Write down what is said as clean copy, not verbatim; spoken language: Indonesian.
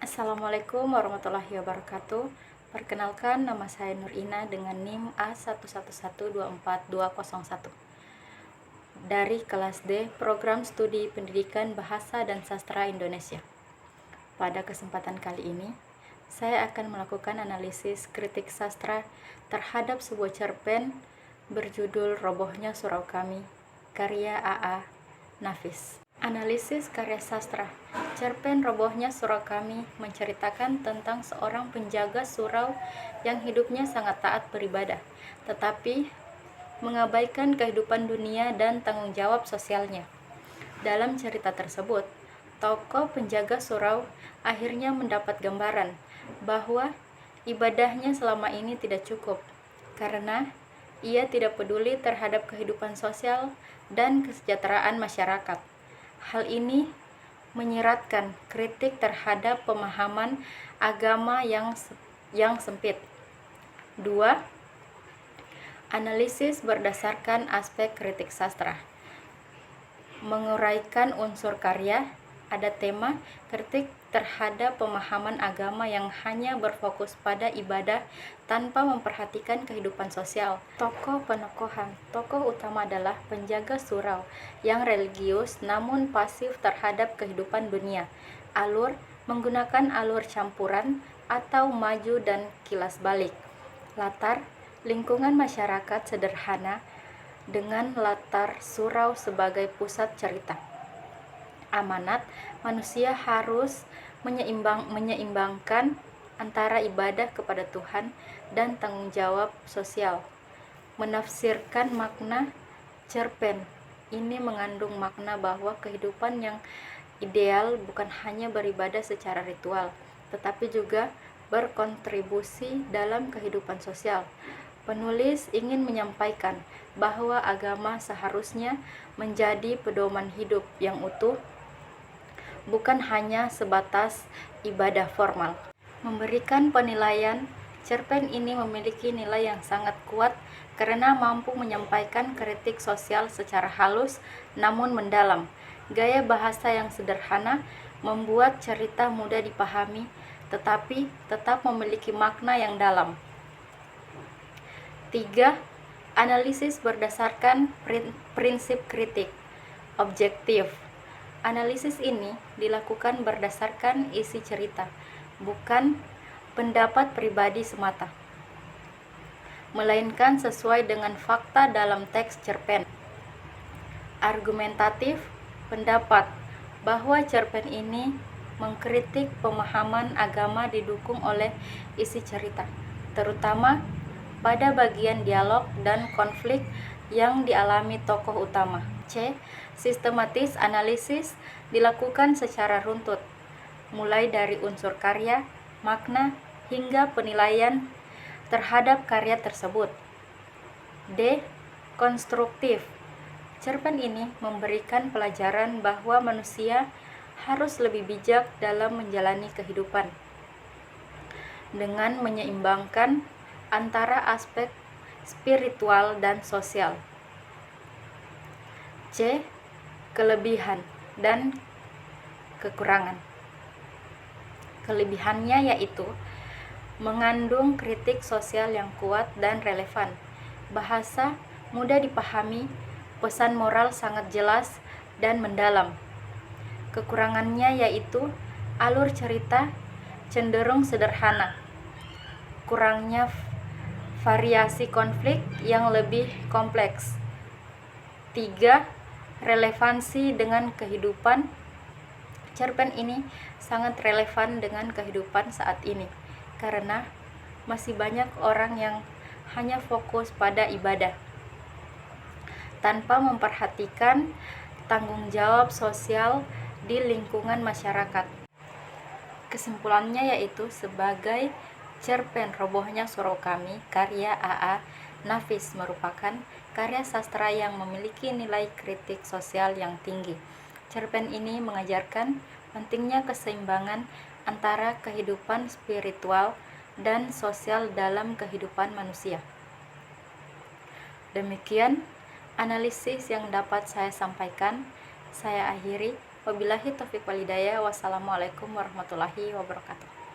Assalamualaikum warahmatullahi wabarakatuh. Perkenalkan, nama saya Nurina dengan NIM A11124201 dari kelas D, Program Studi Pendidikan Bahasa dan Sastra Indonesia. Pada kesempatan kali ini, saya akan melakukan analisis kritik sastra terhadap sebuah cerpen berjudul Robohnya Surau Kami, karya A.A. Nafis. Analisis karya sastra. Cerpen Robohnya Surau Kami menceritakan tentang seorang penjaga surau yang hidupnya sangat taat beribadah, tetapi mengabaikan kehidupan dunia dan tanggung jawab sosialnya. Dalam cerita tersebut, tokoh penjaga surau akhirnya mendapat gambaran bahwa ibadahnya selama ini tidak cukup, karena ia tidak peduli terhadap kehidupan sosial dan kesejahteraan masyarakat. Hal ini menyiratkan kritik terhadap pemahaman agama yang sempit. 2. Analisis berdasarkan aspek kritik sastra. Menguraikan unsur karya, ada tema kritik terhadap pemahaman agama yang hanya berfokus pada ibadah tanpa memperhatikan kehidupan sosial. Tokoh penokohan. Tokoh utama adalah penjaga surau yang religius namun pasif terhadap kehidupan dunia. Alur menggunakan alur campuran atau maju dan kilas balik. Latar lingkungan masyarakat sederhana dengan latar surau sebagai pusat cerita. Amanat manusia harus menyeimbangkan antara ibadah kepada Tuhan dan tanggung jawab sosial. Menafsirkan makna cerpen ini mengandung makna bahwa kehidupan yang ideal bukan hanya beribadah secara ritual, tetapi juga berkontribusi dalam kehidupan sosial. Penulis ingin menyampaikan bahwa agama seharusnya menjadi pedoman hidup yang utuh, bukan hanya sebatas ibadah formal. Memberikan penilaian, cerpen ini memiliki nilai yang sangat kuat karena mampu menyampaikan kritik sosial secara halus namun mendalam. Gaya bahasa yang sederhana membuat cerita mudah dipahami, tetapi tetap memiliki makna yang dalam. 3. Analisis berdasarkan prinsip kritik objektif. Analisis ini dilakukan berdasarkan isi cerita, bukan pendapat pribadi semata, melainkan sesuai dengan fakta dalam teks cerpen. Argumentatif pendapat bahwa cerpen ini mengkritik pemahaman agama didukung oleh isi cerita, terutama pada bagian dialog dan konflik yang dialami tokoh utama. C. Sistematis analisis dilakukan secara runtut, mulai dari unsur karya, makna, hingga penilaian terhadap karya tersebut. D. Konstruktif. Cerpen ini memberikan pelajaran bahwa manusia harus lebih bijak dalam menjalani kehidupan dengan menyeimbangkan antara aspek spiritual dan sosial. C. Kelebihan dan kekurangan. Kelebihannya yaitu mengandung kritik sosial yang kuat dan relevan, bahasa mudah dipahami, pesan moral sangat jelas dan mendalam. Kekurangannya yaitu alur cerita cenderung sederhana, kurangnya variasi konflik yang lebih kompleks. 3. Relevansi dengan kehidupan. Cerpen ini sangat relevan dengan kehidupan saat ini, karena masih banyak orang yang hanya fokus pada ibadah, tanpa memperhatikan tanggung jawab sosial di lingkungan masyarakat. Kesimpulannya yaitu sebagai cerpen Robohnya Surau Kami, karya A.A. Nafis merupakan karya sastra yang memiliki nilai kritik sosial yang tinggi. Cerpen ini mengajarkan pentingnya keseimbangan antara kehidupan spiritual dan sosial dalam kehidupan manusia. Demikian analisis yang dapat saya sampaikan. Saya akhiri. Wabillahi taufiq walhidayah. Wassalamualaikum warahmatullahi wabarakatuh.